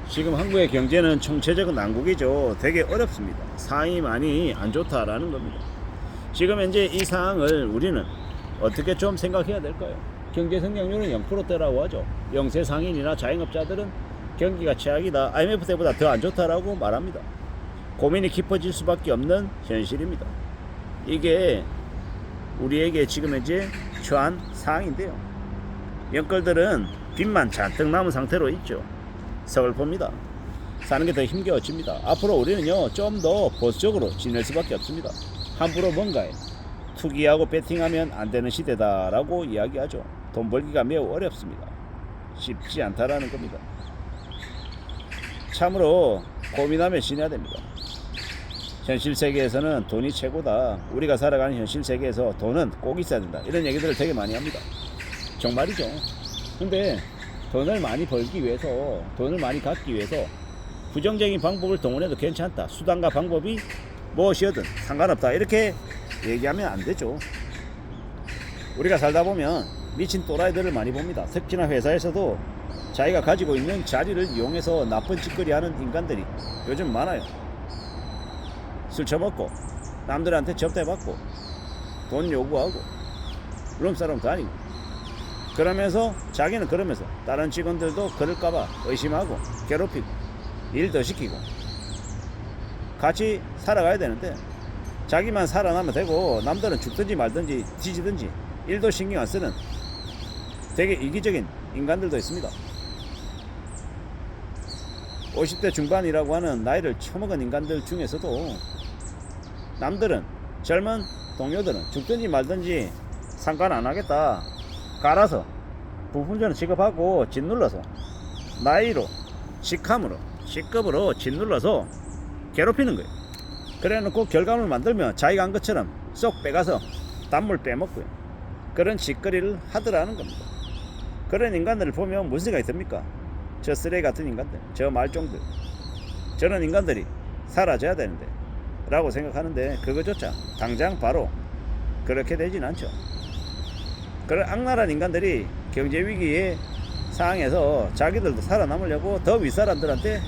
지금 한국의 경제는 총체적인 난국이죠. 되게 어렵습니다. 상황이 많이 안 좋다라는 겁니다. 지금 현재 이 상황을 우리는 어떻게 좀 생각해야 될까요? 경제 성장률은 0%대라고 하죠. 영세 상인이나 자영업자들은 경기가 최악이다, IMF 때보다 더 안 좋다라고 말합니다. 고민이 깊어질 수밖에 없는 현실입니다. 이게 우리에게 지금 현재 처한 상황인데요. 영끌들은 빚만 잔뜩 남은 상태로 있죠. 서글픕니다. 사는 게 더 힘겨워집니다. 앞으로 우리는요, 좀 더 보수적으로 지낼 수밖에 없습니다. 함부로 뭔가에 투기하고 베팅하면 안 되는 시대다라고 이야기하죠. 돈 벌기가 매우 어렵습니다. 쉽지 않다라는 겁니다. 참으로 고민하며 지내야 됩니다. 현실 세계에서는 돈이 최고다. 우리가 살아가는 현실 세계에서 돈은 꼭 있어야 된다. 이런 얘기들을 되게 많이 합니다. 정말이죠. 근데 돈을 많이 벌기 위해서, 돈을 많이 갖기 위해서 부정적인 방법을 동원해도 괜찮다. 수단과 방법이 무엇이어든 상관없다. 이렇게 얘기하면 안 되죠. 우리가 살다 보면 미친 또라이들을 많이 봅니다. 특히나 회사에서도 자기가 가지고 있는 자리를 이용해서 나쁜 짓거리 하는 인간들이 요즘 많아요. 술 처먹고 남들한테 접대받고 돈 요구하고 룸사롱 다니고, 그러면서 자기는 그러면서 다른 직원들도 그럴까봐 의심하고 괴롭히고 일 더 시키고, 같이 살아가야 되는데 자기만 살아나면 되고 남들은 죽든지 말든지 뒤지든지 일도 신경 안 쓰는 되게 이기적인 인간들도 있습니다. 50대 중반이라고 하는 나이를 처먹은 인간들 중에서도 남들은, 젊은 동료들은 죽든지 말든지 상관 안 하겠다, 갈아서 부품전을 취급하고 짓눌러서 나이로, 직함으로, 직급으로 짓눌러서 괴롭히는 거예요. 그래놓고 결과물 만들면 자기가 한 것처럼 쏙 빼가서 단물 빼먹고요. 그런 짓거리를 하더라는 겁니다. 그런 인간들을 보면 무슨 생각이 듭니까? 저 쓰레기 같은 인간들, 저 말종들, 저런 인간들이 사라져야 되는데 라고 생각하는데, 그거조차 당장 바로 그렇게 되진 않죠. 그런 악랄한 인간들이 경제위기의 상황에서 자기들도 살아남으려고 더 윗사람들한테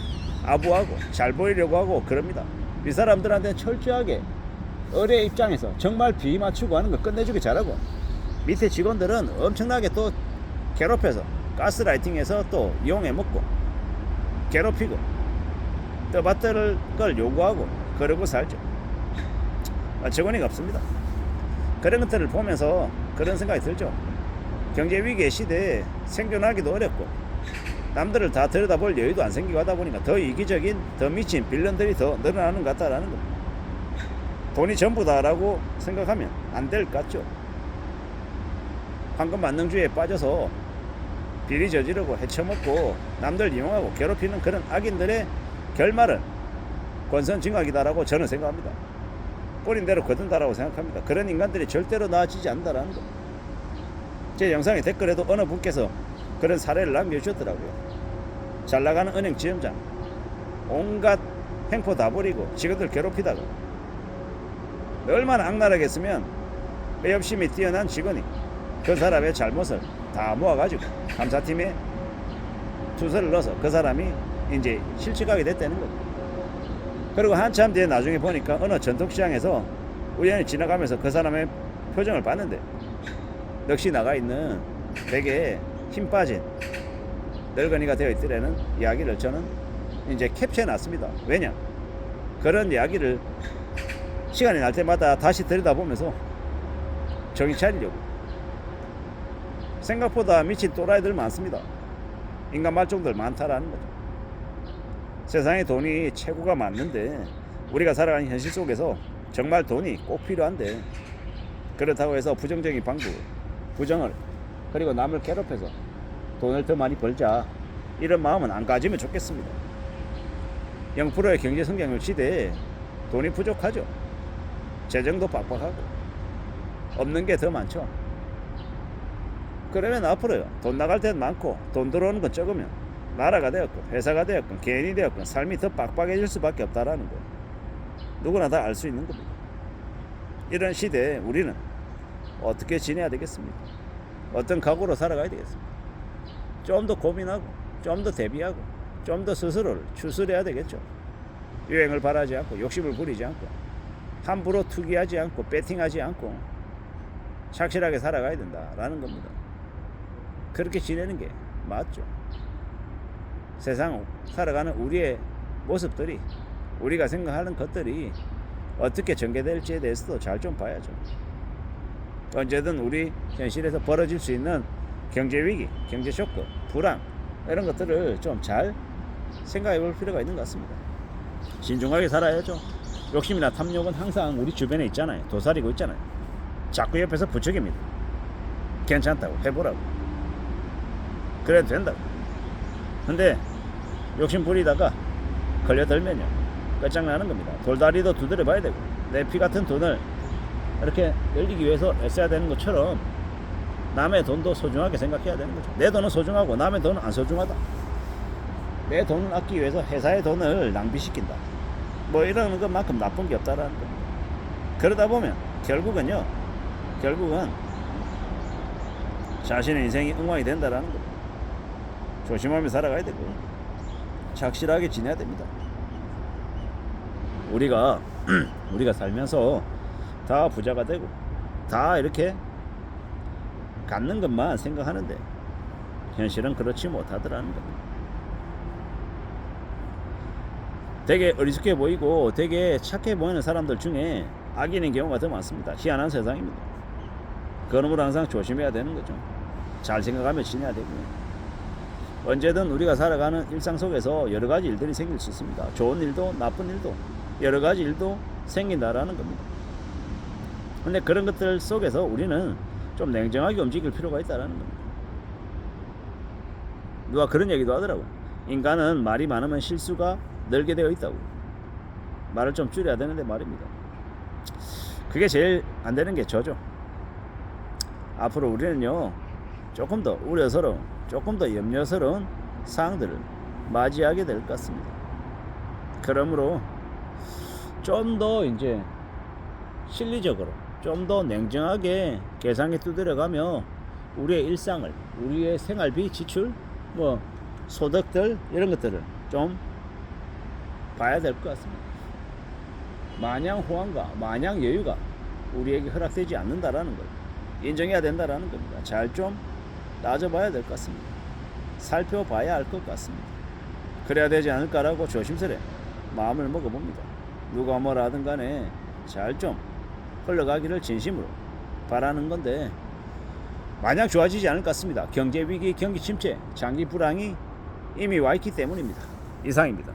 아부하고 잘 보이려고 하고 그럽니다. 윗사람들한테 철저하게 의뢰 입장에서 정말 비위 맞추고 하는 거 끝내주기 잘하고, 밑에 직원들은 엄청나게 또 괴롭혀서 가스라이팅해서 또 이용해 먹고 괴롭히고 또 받을 걸 요구하고 그러고 살죠. 어처구니가 없습니다. 그런 것들을 보면서 그런 생각이 들죠. 경제위기의 시대에 생존하기도 어렵고 남들을 다 들여다볼 여유도 안 생기고 하다 보니까 더 이기적인, 더 미친 빌런들이 더 늘어나는 것 같다라는 겁니다. 돈이 전부다라고 생각하면 안 될 것 같죠. 황금 만능주의에 빠져서 비리 저지르고 헤쳐먹고 남들 이용하고 괴롭히는 그런 악인들의 결말은 권선징악이다라고 저는 생각합니다. 뿌린 대로 거둔다라고 생각합니다. 그런 인간들이 절대로 나아지지 않는다라는 거. 제 영상의 댓글에도 어느 분께서 그런 사례를 남겨주셨더라고요. 잘나가는 은행 지점장, 온갖 횡포 다 부리고 직원들 괴롭히다가 얼마나 악랄하겠으면 배엽심이 뛰어난 직원이 그 사람의 잘못을 다 모아가지고 감사팀에 투서를 넣어서 그 사람이 이제 실직하게 됐다는 거죠. 그리고 한참 뒤에 나중에 보니까 어느 전통시장에서 우연히 지나가면서 그 사람의 표정을 봤는데 넋이 나가 있는 되게 힘 빠진 늙은이가 되어 있더라는 이야기를 저는 이제 캡처해 놨습니다. 왜냐? 그런 이야기를 시간이 날 때마다 다시 들여다보면서 정신 차리려고. 생각보다 미친 또라이들 많습니다. 인간 말종들 많다라는 거죠. 세상에 돈이 최고가 맞는데 우리가 살아가는 현실 속에서 정말 돈이 꼭 필요한데, 그렇다고 해서 부정적인 방법, 부정을, 그리고 남을 괴롭혀서 돈을 더 많이 벌자, 이런 마음은 안 가지면 좋겠습니다. 0%의 경제 성장률 시대에 돈이 부족하죠. 재정도 빡빡하고 없는 게 더 많죠. 그러면 앞으로요, 돈 나갈 때는 많고 돈 들어오는 건 적으면 나라가 되었건 회사가 되었건 개인이 되었건 삶이 더 빡빡해질 수밖에 없다라는 거 누구나 다 알 수 있는 겁니다. 이런 시대에 우리는 어떻게 지내야 되겠습니까? 어떤 각오로 살아가야 되겠습니까? 좀 더 고민하고 좀 더 대비하고 좀 더 스스로를 추스려야 되겠죠. 유행을 바라지 않고 욕심을 부리지 않고 함부로 투기하지 않고 배팅하지 않고 착실하게 살아가야 된다라는 겁니다. 그렇게 지내는 게 맞죠. 세상 살아가는 우리의 모습들이, 우리가 생각하는 것들이 어떻게 전개될지에 대해서도 잘 좀 봐야죠. 언제든 우리 현실에서 벌어질 수 있는 경제 위기, 경제 쇼크, 불안 이런 것들을 좀 잘 생각해 볼 필요가 있는 것 같습니다. 신중하게 살아야죠. 욕심이나 탐욕은 항상 우리 주변에 있잖아요. 도사리고 있잖아요. 자꾸 옆에서 부추깁니다. 괜찮다고 해보라고, 그래도 된다고. 근데 욕심 부리다가 걸려들면요 끝장나는 겁니다. 돌다리도 두드려 봐야 되고, 내 피 같은 돈을 이렇게 늘리기 위해서 애써야 되는 것처럼 남의 돈도 소중하게 생각해야 되는 거죠. 내 돈은 소중하고 남의 돈은 안 소중하다. 내 돈을 아끼기 위해서 회사의 돈을 낭비시킨다, 뭐 이러는 것만큼 나쁜 게 없다라는 겁니다. 그러다 보면 결국은 자신의 인생이 엉망이 된다라는 겁니다. 조심하며 살아가야 되고 착실하게 지내야 됩니다. 우리가 살면서 다 부자가 되고 다 이렇게 갖는 것만 생각하는데 현실은 그렇지 못하더라는 겁니다. 되게 어리숙해 보이고 되게 착해 보이는 사람들 중에 악인인 경우가 더 많습니다. 희한한 세상입니다. 그러므로 항상 조심해야 되는 거죠. 잘 생각하며 지내야 되고요. 언제든 우리가 살아가는 일상 속에서 여러 가지 일들이 생길 수 있습니다. 좋은 일도 나쁜 일도 여러 가지 일도 생긴다라는 겁니다. 근데 그런 것들 속에서 우리는 좀 냉정하게 움직일 필요가 있다라는 겁니다. 누가 그런 얘기도 하더라고요. 인간은 말이 많으면 실수가 늘게 되어 있다고. 말을 좀 줄여야 되는데 말입니다. 그게 제일 안 되는 게 저죠. 앞으로 우리는요 조금 더 우려스러운, 조금 더 염려스러운 사항들을 맞이하게 될 것 같습니다. 그러므로 좀 더 이제 실리적으로 좀 더 냉정하게 계산에 두드려가며 우리의 일상을, 우리의 생활비, 지출, 뭐 소득들 이런 것들을 좀 봐야 될 것 같습니다. 마냥 호황과 마냥 여유가 우리에게 허락되지 않는다라는 걸 인정해야 된다라는 겁니다. 잘 좀 따져봐야 될 것 같습니다. 살펴봐야 할 것 같습니다. 그래야 되지 않을까라고 조심스레 마음을 먹어봅니다. 누가 뭐라 하든 간에 잘 좀 흘러가기를 진심으로 바라는 건데 마냥 좋아지지 않을 것 같습니다. 경제 위기, 경기 침체, 장기 불황이 이미 와 있기 때문입니다. 이상입니다.